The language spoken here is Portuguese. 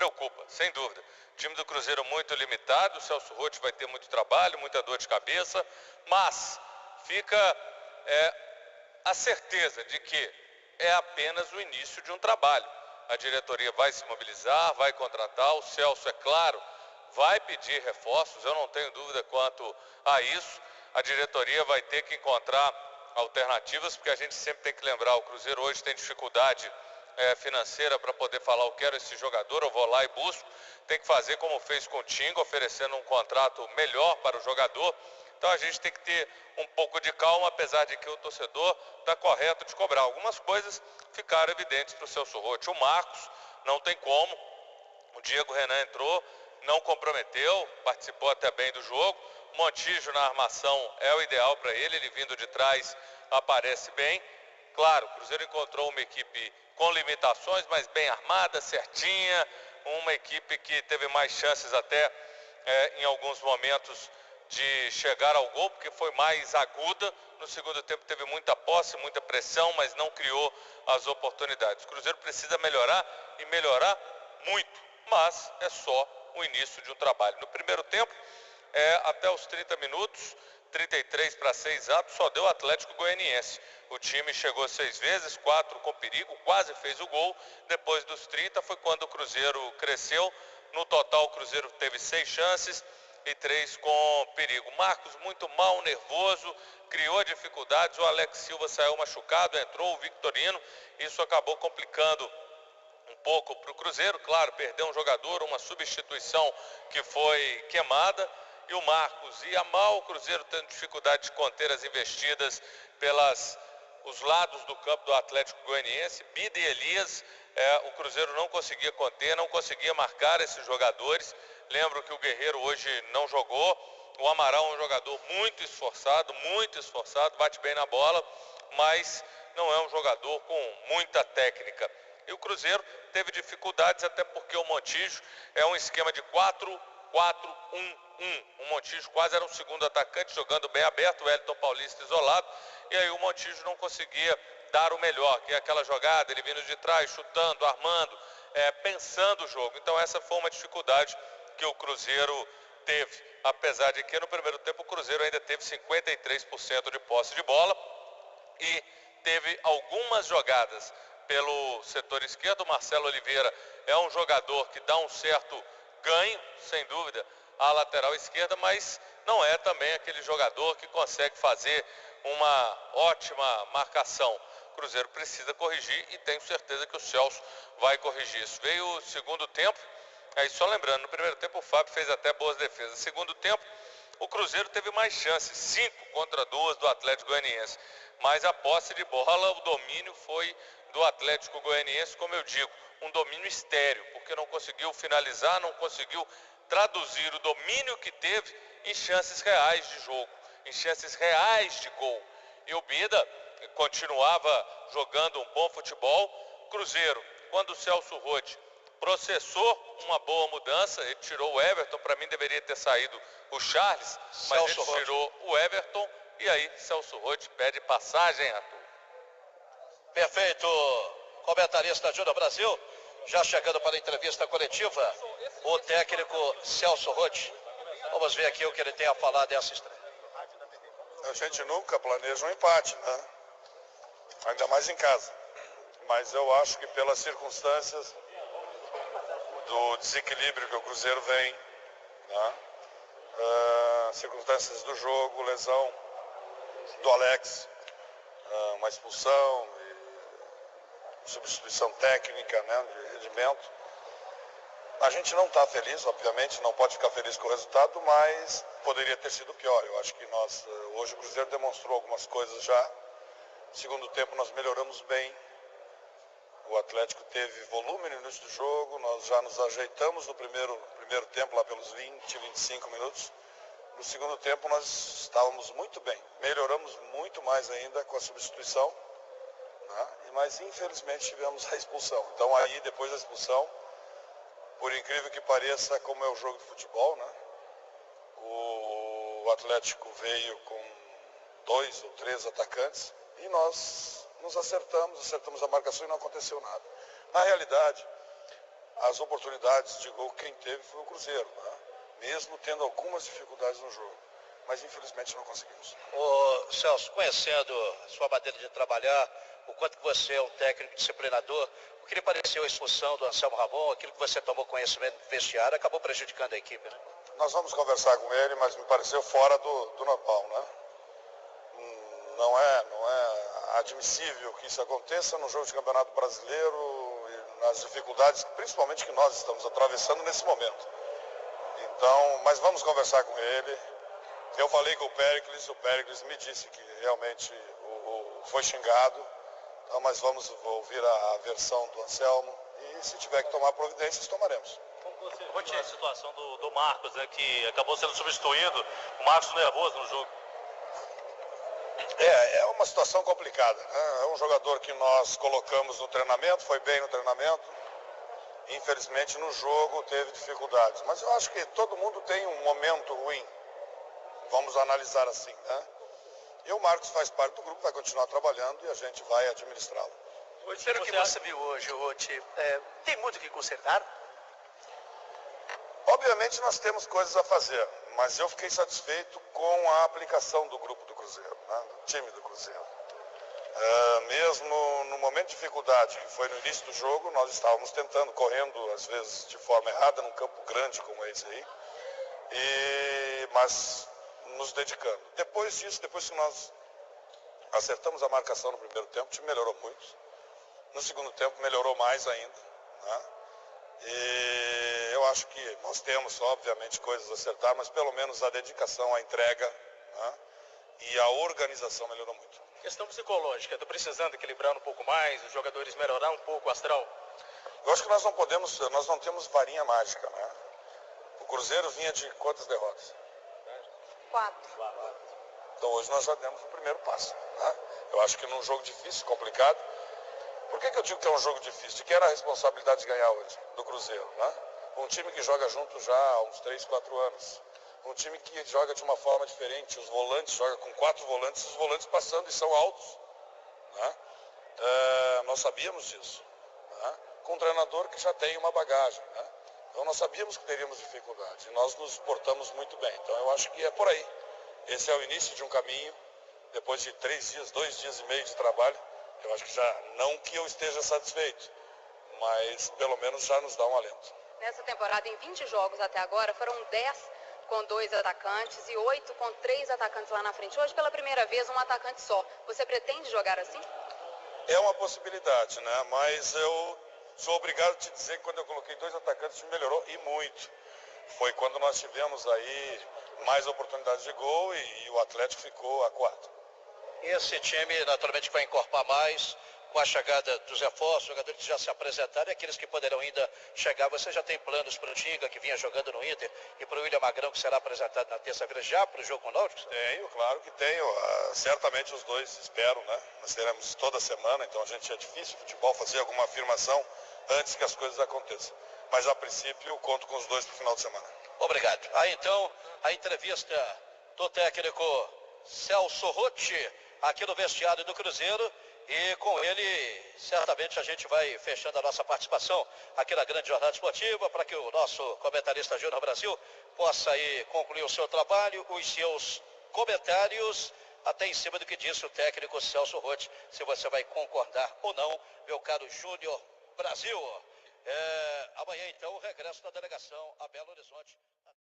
preocupa, sem dúvida. O time do Cruzeiro muito limitado, o Celso Roth vai ter muito trabalho, muita dor de cabeça, mas fica a certeza de que é apenas o início de um trabalho. A diretoria vai se mobilizar, vai contratar, o Celso, é claro, vai pedir reforços, eu não tenho dúvida quanto a isso. A diretoria vai ter que encontrar alternativas, porque a gente sempre tem que lembrar, o Cruzeiro hoje tem dificuldade financeira para poder falar, eu quero esse jogador, eu vou lá e busco. Tem que fazer como fez com o Tinga, oferecendo um contrato melhor para o jogador. Então a gente tem que ter um pouco de calma, apesar de que o torcedor está correto de cobrar. Algumas coisas ficaram evidentes para o Celso Roth. O Marcos não tem como, o Diego Renan entrou, não comprometeu, participou até bem do jogo. Montijo na armação é o ideal para ele, ele vindo de trás aparece bem. Claro, o Cruzeiro encontrou uma equipe com limitações, mas bem armada, certinha, uma equipe que teve mais chances até em alguns momentos de chegar ao gol, porque foi mais aguda. No segundo tempo teve muita posse, muita pressão, mas não criou as oportunidades. O Cruzeiro precisa melhorar e melhorar muito, mas é só o início de um trabalho. No primeiro tempo, até os 30 minutos, 33 para 6 atos, só deu o Atlético Goianiense. O time chegou 6 vezes, 4 com perigo, quase fez o gol. Depois dos 30 foi quando o Cruzeiro cresceu. No total, o Cruzeiro teve 6 chances e 3 com perigo. Marcos muito mal, nervoso, criou dificuldades. O Alex Silva saiu machucado, entrou o Victorino. Isso acabou complicando um pouco para o Cruzeiro. Claro, perdeu um jogador, uma substituição que foi queimada. E o Marcos ia mal, o Cruzeiro tendo dificuldade de conter as investidas os lados do campo do Atlético Goianiense. Bida e Elias, o Cruzeiro não conseguia conter, não conseguia marcar esses jogadores. Lembro que o Guerreiro hoje não jogou. O Amaral é um jogador muito esforçado, bate bem na bola, mas não é um jogador com muita técnica. E o Cruzeiro teve dificuldades, até porque o Montijo é um esquema de 4-4-1-1. O Montijo quase era um segundo atacante, jogando bem aberto, o Wellington Paulista isolado, e aí o Montijo não conseguia dar o melhor, que é aquela jogada, ele vindo de trás, chutando, armando, pensando o jogo. Então essa foi uma dificuldade que o Cruzeiro teve, apesar de que no primeiro tempo o Cruzeiro ainda teve 53% de posse de bola e teve algumas jogadas pelo setor esquerdo. O Marcelo Oliveira é um jogador que dá um certo ganho, sem dúvida, à lateral esquerda, mas não é também aquele jogador que consegue fazer uma ótima marcação. O Cruzeiro precisa corrigir e tenho certeza que o Celso vai corrigir isso. Veio o segundo tempo, aí só lembrando, no primeiro tempo o Fábio fez até boas defesas. No segundo tempo, o Cruzeiro teve mais chances, 5 contra 2 do Atlético Goianiense. Mas a posse de bola, o domínio foi do Atlético Goianiense, como eu digo, um domínio estéril, porque não conseguiu finalizar, não conseguiu traduzir o domínio que teve em chances reais de jogo, em chances reais de gol. E o Bida continuava jogando um bom futebol. Cruzeiro, quando o Celso Roth processou uma boa mudança, ele tirou o Everton, para mim deveria ter saído o Charles, mas ele tirou o Everton, e aí Celso Roth pede passagem, Arthur. Perfeito, comentarista Júnior Brasil, já chegando para a entrevista coletiva, o técnico Celso Roth. Vamos ver aqui o que ele tem a falar dessa estreia. A gente nunca planeja um empate, né? Ainda mais em casa. Mas eu acho que pelas circunstâncias do desequilíbrio que o Cruzeiro vem, né? Circunstâncias do jogo, lesão do Alex, uma expulsão, substituição técnica, né, de rendimento. A gente não está feliz, obviamente, não pode ficar feliz com o resultado, mas poderia ter sido pior. Eu acho que hoje o Cruzeiro demonstrou algumas coisas já. No segundo tempo nós melhoramos bem. O Atlético teve volume no início do jogo, nós já nos ajeitamos no primeiro tempo, lá pelos 20, 25 minutos. No segundo tempo nós estávamos muito bem, melhoramos muito mais ainda com a substituição, né? Mas infelizmente tivemos a expulsão. Então aí, depois da expulsão, por incrível que pareça, como é o jogo de futebol, né? O Atlético veio com 2 ou 3 atacantes e nós nos acertamos a marcação e não aconteceu nada. Na realidade, as oportunidades de gol quem teve foi o Cruzeiro, né? Mesmo tendo algumas dificuldades no jogo. Mas infelizmente não conseguimos. Ô, Celso, conhecendo a sua maneira de trabalhar, o quanto que você é um técnico disciplinador, o que lhe pareceu a expulsão do Anselmo Ramon, aquilo que você tomou conhecimento do vestiário, acabou prejudicando a equipe, né? Nós vamos conversar com ele, mas me pareceu fora do normal, né? Não é admissível que isso aconteça no jogo de campeonato brasileiro e nas dificuldades, principalmente que nós estamos atravessando nesse momento. Então, mas vamos conversar com ele. Eu falei com o Péricles me disse que realmente foi xingado, então, mas vamos ouvir a versão do Anselmo e se tiver que tomar providências, tomaremos. Como você viu a situação do Marcos, né, que acabou sendo substituído, o Marcos nervoso no jogo? É uma situação complicada, né? É um jogador que nós colocamos no treinamento, foi bem no treinamento, infelizmente no jogo teve dificuldades, mas eu acho que todo mundo tem um momento ruim. Vamos analisar assim, né? E o Marcos faz parte do grupo, vai continuar trabalhando e a gente vai administrá-lo. Pelo que você viu hoje, Rotti, tem muito o que consertar? Obviamente nós temos coisas a fazer, mas eu fiquei satisfeito com a aplicação do grupo do Cruzeiro, né? Do time do Cruzeiro. Mesmo no momento de dificuldade, que foi no início do jogo, nós estávamos tentando, correndo às vezes de forma errada, num campo grande como esse aí, mas nos dedicando. Depois disso, depois que nós acertamos a marcação no primeiro tempo, o time melhorou muito. No segundo tempo melhorou mais ainda, né? E eu acho que nós temos, obviamente, coisas a acertar, mas pelo menos a dedicação, a entrega, né? E a organização melhorou muito. Questão psicológica, estou precisando equilibrar um pouco mais, os jogadores melhorar um pouco o astral? Eu acho que nós não temos varinha mágica, né? O Cruzeiro vinha de quantas derrotas? 4. Então hoje nós já demos o primeiro passo, né? Eu acho que num jogo difícil, complicado. Por que eu digo que é um jogo difícil? De quem era a responsabilidade de ganhar hoje? Do Cruzeiro, né? Um time que joga junto já há uns 3, 4 anos. Um time que joga de uma forma diferente. Os volantes jogam com 4 volantes, os volantes passando e são altos, né? Nós sabíamos disso, né? Com um treinador que já tem uma bagagem, né? Então nós sabíamos que teríamos dificuldade e nós nos portamos muito bem. Então eu acho que é por aí. Esse é o início de um caminho. Depois de 3 dias, 2 dias e meio de trabalho, eu acho que já, não que eu esteja satisfeito, mas pelo menos já nos dá um alento. Nessa temporada, em 20 jogos até agora, foram 10 com 2 atacantes e 8 com 3 atacantes lá na frente. Hoje, pela primeira vez, um atacante só. Você pretende jogar assim? É uma possibilidade, né? Mas eu sou obrigado a te dizer que quando eu coloquei 2 atacantes, o time melhorou e muito. Foi quando nós tivemos aí mais oportunidades de gol e o Atlético ficou acuado. Esse time, naturalmente, vai encorpar mais com a chegada dos reforços, jogadores que já se apresentaram e aqueles que poderão ainda chegar. Você já tem planos para o Tinga, que vinha jogando no Inter, e para o William Magrão, que será apresentado na terça-feira, já para o jogo com o Náutico? Tenho, claro que tenho. Certamente os dois espero, né? Nós teremos toda semana, então a gente é difícil futebol fazer alguma afirmação antes que as coisas aconteçam. Mas a princípio eu conto com os dois para o final de semana. Obrigado. Aí então, a entrevista do técnico Celso Rotti, aqui no vestiário do Cruzeiro, e com ele certamente a gente vai fechando a nossa participação aqui na grande jornada esportiva para que o nosso comentarista Júnior Brasil possa aí concluir o seu trabalho, os seus comentários, até em cima do que disse o técnico Celso Rotti, se você vai concordar ou não, meu caro Júnior Brasil. Amanhã então o regresso da delegação a Belo Horizonte.